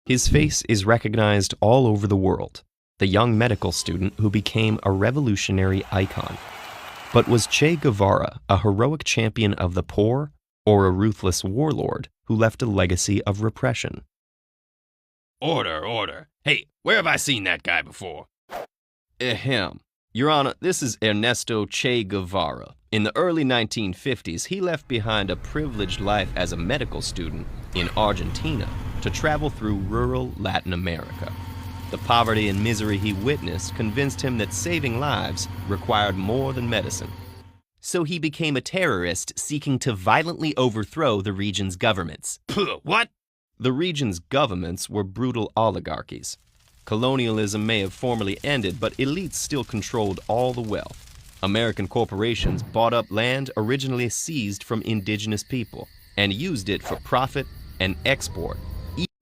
His face is recognized all over the world, the young medical student who became a revolutionary icon. But was Che Guevara a heroic champion of the poor or a ruthless warlord who left a legacy of repression? Order, order. Hey, where have I seen that guy before? Ahem. Your Honor, this is Ernesto Che Guevara. In the early 1950s, he left behind a privileged life as a medical student in Argentina to travel through rural Latin America. The poverty and misery he witnessed convinced him that saving lives required more than medicine. So he became a terrorist seeking to violently overthrow the region's governments. What? The region's governments were brutal oligarchies. Colonialism may have formally ended, but elites still controlled all the wealth. American corporations bought up land originally seized from indigenous people and used it for profit and export,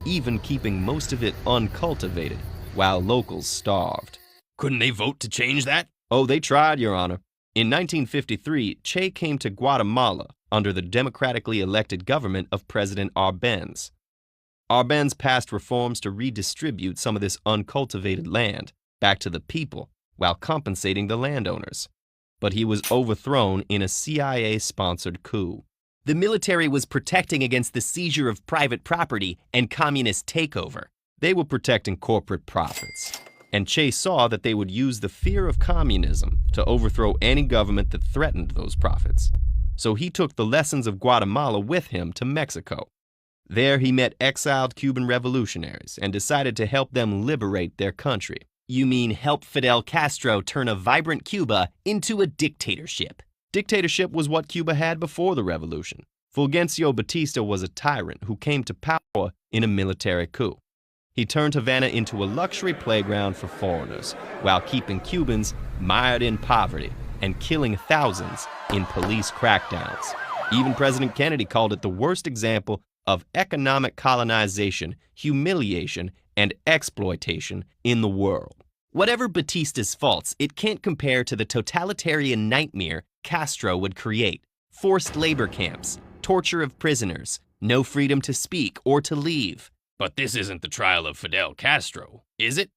even keeping most of it uncultivated, while locals starved. Couldn't they vote to change that? Oh, they tried, Your Honor. In 1953, Che came to Guatemala under the democratically elected government of President Arbenz. Arbenz passed reforms to redistribute some of this uncultivated land back to the people while compensating the landowners. But he was overthrown in a CIA-sponsored coup. The military was protecting against the seizure of private property and communist takeover. They were protecting corporate profits. And Che saw that they would use the fear of communism to overthrow any government that threatened those profits. So he took the lessons of Guatemala with him to Mexico. There he met exiled Cuban revolutionaries and decided to help them liberate their country. You mean help Fidel Castro turn a vibrant Cuba into a dictatorship? Dictatorship was what Cuba had before the revolution. Fulgencio Batista was a tyrant who came to power in a military coup. He turned Havana into a luxury playground for foreigners, while keeping Cubans mired in poverty and killing thousands in police crackdowns. Even President Kennedy called it the worst example of economic colonization, humiliation, and exploitation in the world. Whatever Batista's faults, it can't compare to the totalitarian nightmare Castro would create. Forced labor camps, torture of prisoners, no freedom to speak or to leave. But this isn't the trial of Fidel Castro, is it?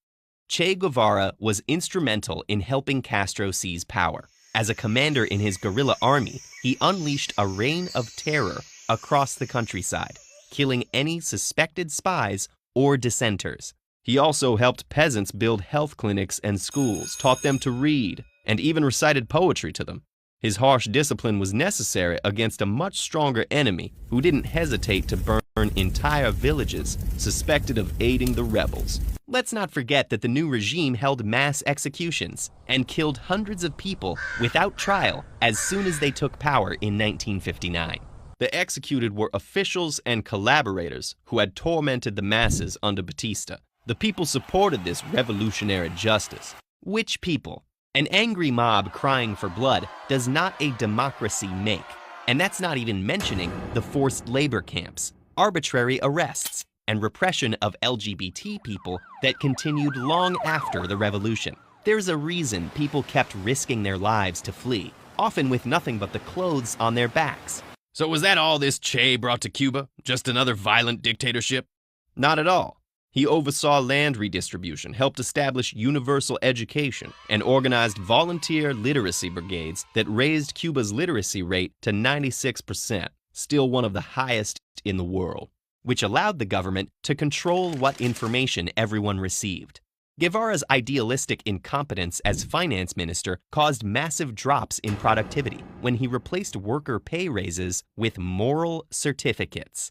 Che Guevara was instrumental in helping Castro seize power. As a commander in his guerrilla army, he unleashed a reign of terror across the countryside, killing any suspected spies or dissenters. He also helped peasants build health clinics and schools, taught them to read, and even recited poetry to them. His harsh discipline was necessary against a much stronger enemy who didn't hesitate to burn entire villages suspected of aiding the rebels. Let's not forget that the new regime held mass executions and killed hundreds of people without trial as soon as they took power in 1959. The executed were officials and collaborators who had tormented the masses under Batista. The people supported this revolutionary justice. Which people? An angry mob crying for blood does not a democracy make. And that's not even mentioning the forced labor camps, arbitrary arrests, and repression of LGBT people that continued long after the revolution. There's a reason people kept risking their lives to flee, often with nothing but the clothes on their backs. So was that all this Che brought to Cuba? Just another violent dictatorship? Not at all. He oversaw land redistribution, helped establish universal education, and organized volunteer literacy brigades that raised Cuba's literacy rate to 96%, still one of the highest in the world, which allowed the government to control what information everyone received. Guevara's idealistic incompetence as finance minister caused massive drops in productivity when he replaced worker pay raises with moral certificates.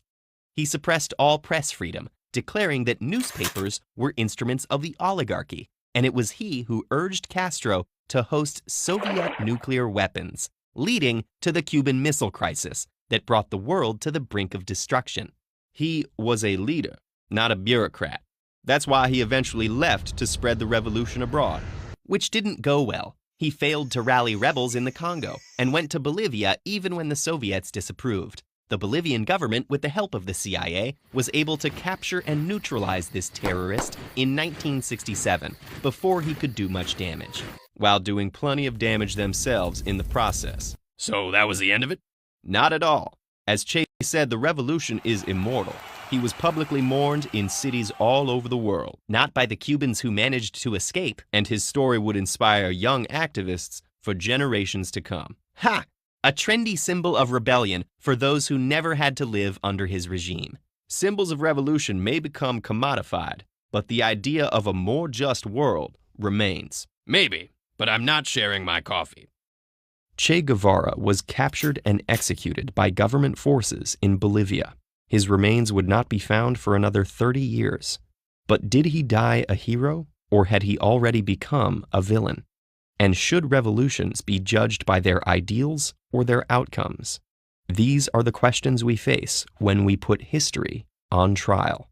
He suppressed all press freedom, declaring that newspapers were instruments of the oligarchy, and it was he who urged Castro to host Soviet nuclear weapons, leading to the Cuban Missile Crisis that brought the world to the brink of destruction. He was a leader, not a bureaucrat. That's why he eventually left to spread the revolution abroad. Which didn't go well. He failed to rally rebels in the Congo and went to Bolivia even when the Soviets disapproved. The Bolivian government, with the help of the CIA, was able to capture and neutralize this terrorist in 1967, before he could do much damage, while doing plenty of damage themselves in the process. So that was the end of it? Not at all. As Che said, the revolution is immortal. He was publicly mourned in cities all over the world. Not by the Cubans who managed to escape. And his story would inspire young activists for generations to come. Ha! A trendy symbol of rebellion for those who never had to live under his regime. Symbols of revolution may become commodified, but the idea of a more just world remains. Maybe, but I'm not sharing my coffee. Che Guevara was captured and executed by government forces in Bolivia. His remains would not be found for another 30 years. But did he die a hero, or had he already become a villain? And should revolutions be judged by their ideals or their outcomes? These are the questions we face when we put history on trial.